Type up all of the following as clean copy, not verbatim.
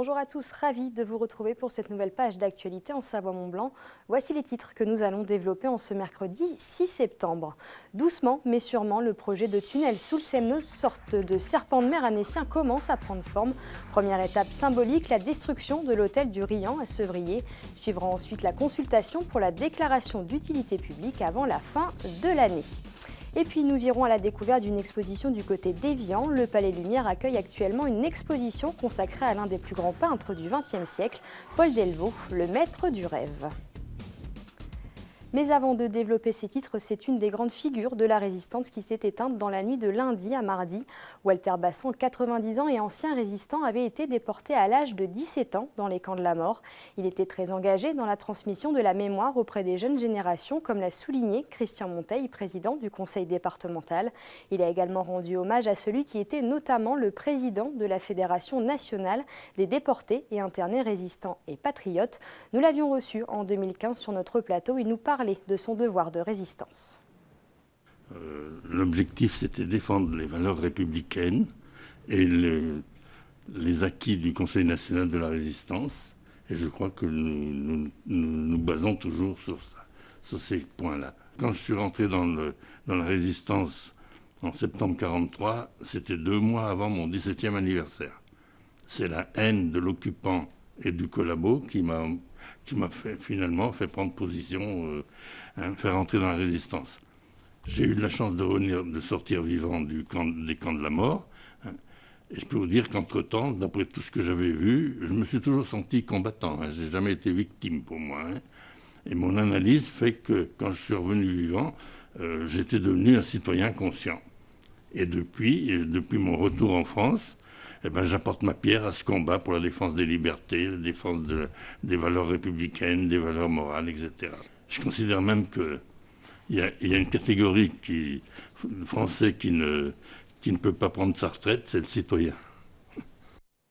Bonjour à tous, ravi de vous retrouver pour cette nouvelle page d'actualité en Savoie-Mont-Blanc. Voici les titres que nous allons développer en ce mercredi 6 septembre. Doucement mais sûrement, le projet de tunnel sous le Semnoz, sorte de serpent de mer annécien, commence à prendre forme. Première étape symbolique, la destruction de l'hôtel du Riant à Sevrier. Suivra ensuite la consultation pour la déclaration d'utilité publique avant la fin de l'année. Et puis nous irons à la découverte d'une exposition du côté d'Évian. Le Palais Lumière accueille actuellement une exposition consacrée à l'un des plus grands peintres du XXe siècle, Paul Delvaux, le maître du rêve. Mais avant de développer ces titres, c'est une des grandes figures de la résistance qui s'est éteinte dans la nuit de lundi à mardi. Walter Bassan, 90 ans et ancien résistant, avait été déporté à l'âge de 17 ans dans les camps de la mort. Il était très engagé dans la transmission de la mémoire auprès des jeunes générations, comme l'a souligné Christian Monteil, président du conseil départemental. Il a également rendu hommage à celui qui était notamment le président de la Fédération nationale des déportés et internés résistants et patriotes. Nous l'avions reçu en 2015 sur notre plateau. Il nous parlait de son devoir de résistance. L'objectif, c'était défendre les valeurs républicaines et les acquis du Conseil national de la résistance. Et je crois que nous basons toujours sur ça, sur ces points-là. Quand je suis rentré dans la résistance en septembre 1943, c'était 2 mois avant mon 17e anniversaire. C'est la haine de l'occupant et du collabo qui m'a finalement fait prendre position, faire entrer dans la résistance. J'ai eu la chance de sortir vivant des camps de la mort. Et je peux vous dire qu'entre-temps, d'après tout ce que j'avais vu, je me suis toujours senti combattant. Je n'ai jamais été victime pour moi. Et mon analyse fait que quand je suis revenu vivant, j'étais devenu un citoyen conscient. Et depuis mon retour en France, j'apporte ma pierre à ce combat pour la défense des libertés, la défense des valeurs républicaines, des valeurs morales, etc. Je considère même qu'il y a une catégorie français qui ne peut pas prendre sa retraite, c'est le citoyen.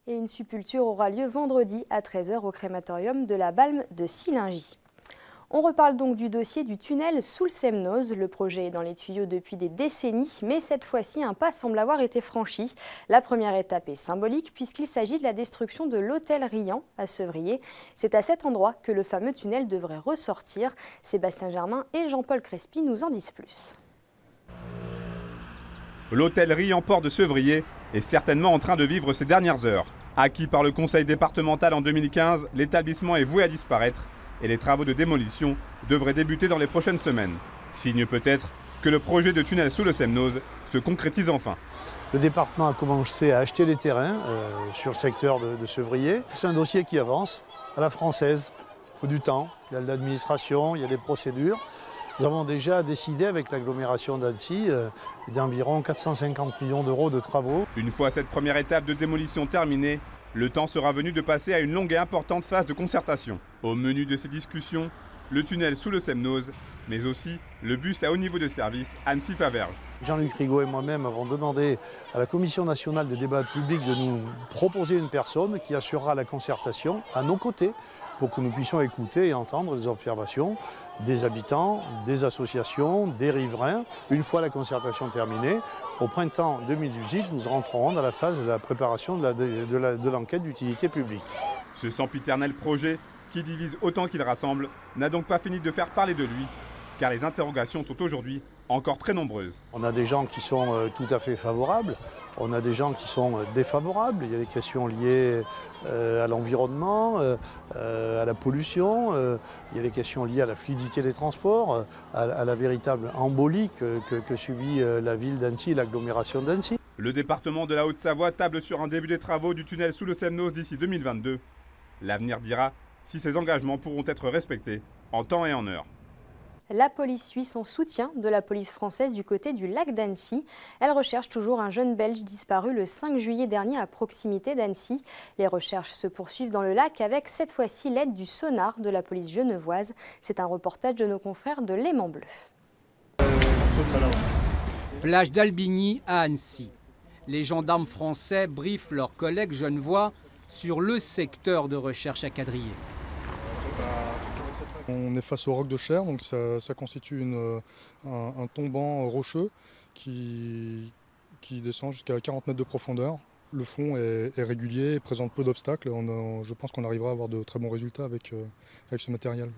Et une sépulture aura lieu vendredi à 13h au crématorium de la Balme de Sillingy. On reparle donc du dossier du tunnel sous le Semnoz. Le projet est dans les tuyaux depuis des décennies, mais cette fois-ci, un pas semble avoir été franchi. La première étape est symbolique puisqu'il s'agit de la destruction de l'hôtel Riant à Sevrier. C'est à cet endroit que le fameux tunnel devrait ressortir. Sébastien Germain et Jean-Paul Crespi nous en disent plus. L'hôtel Riant-Port de Sevrier est certainement en train de vivre ses dernières heures. Acquis par le conseil départemental en 2015, l'établissement est voué à disparaître et les travaux de démolition devraient débuter dans les prochaines semaines. Signe peut-être que le projet de tunnel sous le Semnoz se concrétise enfin. Le département a commencé à acheter des terrains sur le secteur de Sevrier. C'est un dossier qui avance à la française. Il faut du temps, il y a de l'administration, il y a des procédures. Nous avons déjà décidé avec l'agglomération d'Annecy d'environ 450 millions d'euros de travaux. Une fois cette première étape de démolition terminée, le temps sera venu de passer à une longue et importante phase de concertation. Au menu de ces discussions, le tunnel sous le Semnoz, mais aussi le bus à haut niveau de service Annecy-Faverges. Jean-Luc Rigaud et moi-même avons demandé à la Commission nationale des débats publics de nous proposer une personne qui assurera la concertation à nos côtés pour que nous puissions écouter et entendre les observations des habitants, des associations, des riverains. Une fois la concertation terminée, au printemps 2018, nous rentrerons dans la phase de la préparation de l'enquête d'utilité publique. Ce sempiternel projet, qui divise autant qu'il rassemble, n'a donc pas fini de faire parler de lui, car les interrogations sont aujourd'hui encore très nombreuses. On a des gens qui sont tout à fait favorables, on a des gens qui sont défavorables. Il y a des questions liées à l'environnement, à la pollution, il y a des questions liées à la fluidité des transports, à la véritable embolie que subit la ville d'Annecy et l'agglomération d'Annecy. Le département de la Haute-Savoie table sur un début des travaux du tunnel sous le Semnoz d'ici 2022. L'avenir dira si ces engagements pourront être respectés en temps et en heure. La police suisse en soutien de la police française du côté du lac d'Annecy. Elle recherche toujours un jeune Belge disparu le 5 juillet dernier à proximité d'Annecy. Les recherches se poursuivent dans le lac avec cette fois-ci l'aide du sonar de la police genevoise. C'est un reportage de nos confrères de Léman Bleu. Plage d'Albigny à Annecy. Les gendarmes français briefent leurs collègues genevois sur le secteur de recherche à quadriller. On est face au roc de Cher, donc ça constitue un tombant rocheux qui descend jusqu'à 40 mètres de profondeur. Le fond est régulier et présente peu d'obstacles. Je pense qu'on arrivera à avoir de très bons résultats avec ce matériel.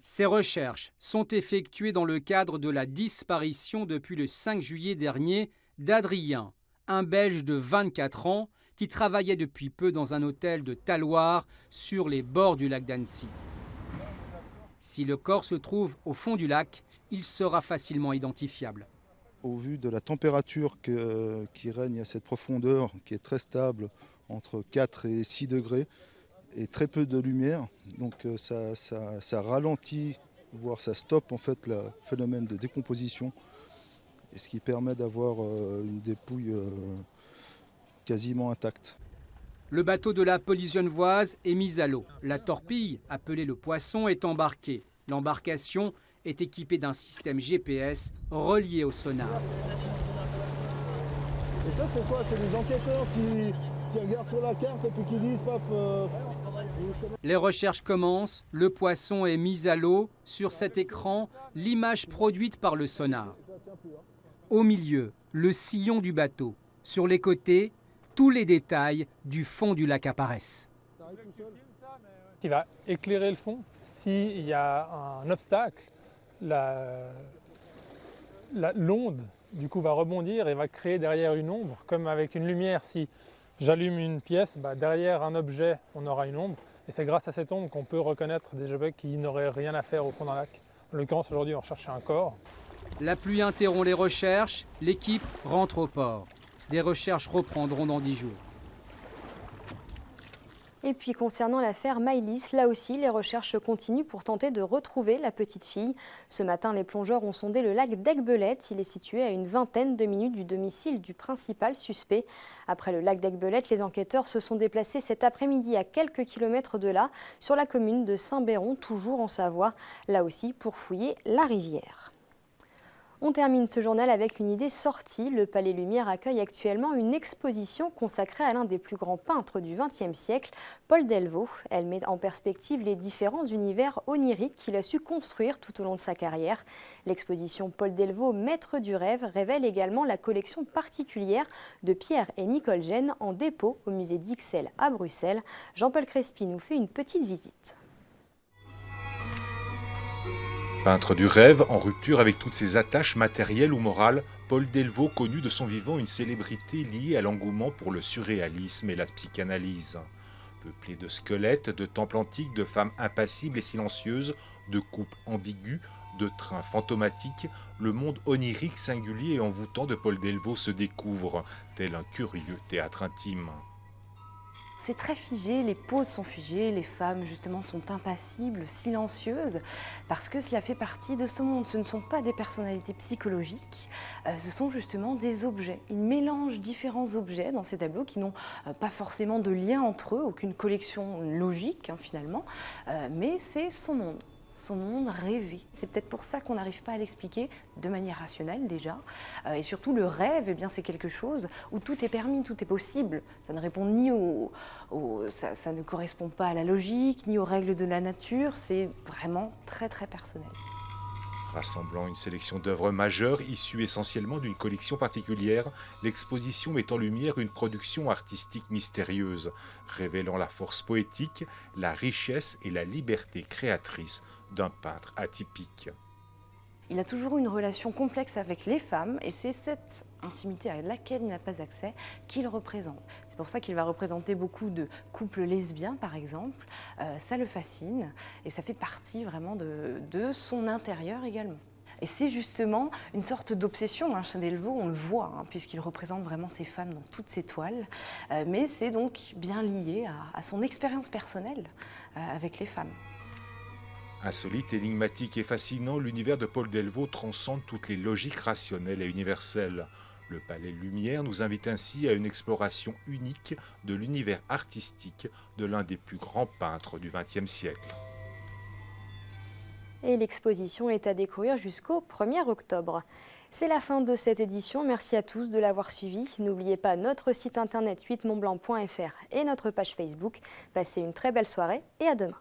Ces recherches sont effectuées dans le cadre de la disparition depuis le 5 juillet dernier d'Adrien, un Belge de 24 ans qui travaillait depuis peu dans un hôtel de Talloires sur les bords du lac d'Annecy. Si le corps se trouve au fond du lac, il sera facilement identifiable. Au vu de la température qui règne à cette profondeur, qui est très stable, entre 4 et 6 degrés, et très peu de lumière, donc ça ralentit, voire ça stoppe en fait le phénomène de décomposition, et ce qui permet d'avoir une dépouille quasiment intacte. Le bateau de la police genevoise est mis à l'eau. La torpille, appelée le Poisson, est embarquée. L'embarcation est équipée d'un système GPS relié au sonar. Et ça c'est quoi? C'est des enquêteurs qui regardent sur la carte et puis qui disent paf. Les recherches commencent, le poisson est mis à l'eau. Sur cet écran, l'image produite par le sonar. Au milieu, le sillon du bateau. Sur les côtés, tous les détails du fond du lac apparaissent. Il va éclairer le fond. S'il y a un obstacle, l'onde du coup va rebondir et va créer derrière une ombre. Comme avec une lumière, si j'allume une pièce, derrière un objet, on aura une ombre. Et c'est grâce à cette ombre qu'on peut reconnaître des objets qui n'auraient rien à faire au fond d'un lac. En l'occurrence, aujourd'hui, on recherchait un corps. La pluie interrompt les recherches, l'équipe rentre au port. Des recherches reprendront dans 10 jours. Et puis concernant l'affaire Maëlys, là aussi les recherches continuent pour tenter de retrouver la petite fille. Ce matin, les plongeurs ont sondé le lac d'Aiguebelette. Il est situé à une vingtaine de minutes du domicile du principal suspect. Après le lac d'Aiguebelette, les enquêteurs se sont déplacés cet après-midi à quelques kilomètres de là, sur la commune de Saint-Béron, toujours en Savoie, là aussi pour fouiller la rivière. On termine ce journal avec une idée sortie. Le Palais Lumière accueille actuellement une exposition consacrée à l'un des plus grands peintres du XXe siècle, Paul Delvaux. Elle met en perspective les différents univers oniriques qu'il a su construire tout au long de sa carrière. L'exposition Paul Delvaux, maître du rêve, révèle également la collection particulière de Pierre et Nicole Gênes en dépôt au musée d'Ixelles à Bruxelles. Jean-Paul Crespi nous fait une petite visite. Peintre du rêve, en rupture avec toutes ses attaches matérielles ou morales, Paul Delvaux connut de son vivant une célébrité liée à l'engouement pour le surréalisme et la psychanalyse. Peuplé de squelettes, de temples antiques, de femmes impassibles et silencieuses, de couples ambigus, de trains fantomatiques, le monde onirique, singulier et envoûtant de Paul Delvaux se découvre, tel un curieux théâtre intime. C'est très figé, les poses sont figées, les femmes justement sont impassibles, silencieuses, parce que cela fait partie de ce monde. Ce ne sont pas des personnalités psychologiques, ce sont justement des objets. Il mélange différents objets dans ces tableaux qui n'ont pas forcément de lien entre eux, aucune collection logique finalement, mais c'est son monde rêvé. C'est peut-être pour ça qu'on n'arrive pas à l'expliquer de manière rationnelle déjà. Et surtout le rêve, eh bien, c'est quelque chose où tout est permis, tout est possible. Ça ne répond ni ça ne correspond pas à la logique, ni aux règles de la nature. C'est vraiment très très personnel. Rassemblant une sélection d'œuvres majeures issues essentiellement d'une collection particulière, l'exposition met en lumière une production artistique mystérieuse, révélant la force poétique, la richesse et la liberté créatrice d'un peintre atypique. Il a toujours eu une relation complexe avec les femmes et c'est cette intimité à laquelle il n'a pas accès qu'il représente. C'est pour ça qu'il va représenter beaucoup de couples lesbiens par exemple. Ça le fascine et ça fait partie vraiment de son intérieur également. Et c'est justement une sorte d'obsession chez Delvaux, on le voit, puisqu'il représente vraiment ces femmes dans toutes ses toiles. Mais c'est donc bien lié à son expérience personnelle avec les femmes. Insolite, énigmatique et fascinant, l'univers de Paul Delvaux transcende toutes les logiques rationnelles et universelles. Le Palais Lumière nous invite ainsi à une exploration unique de l'univers artistique de l'un des plus grands peintres du XXe siècle. Et l'exposition est à découvrir jusqu'au 1er octobre. C'est la fin de cette édition. Merci à tous de l'avoir suivi. N'oubliez pas notre site internet 8montblanc.fr et notre page Facebook. Passez une très belle soirée et à demain.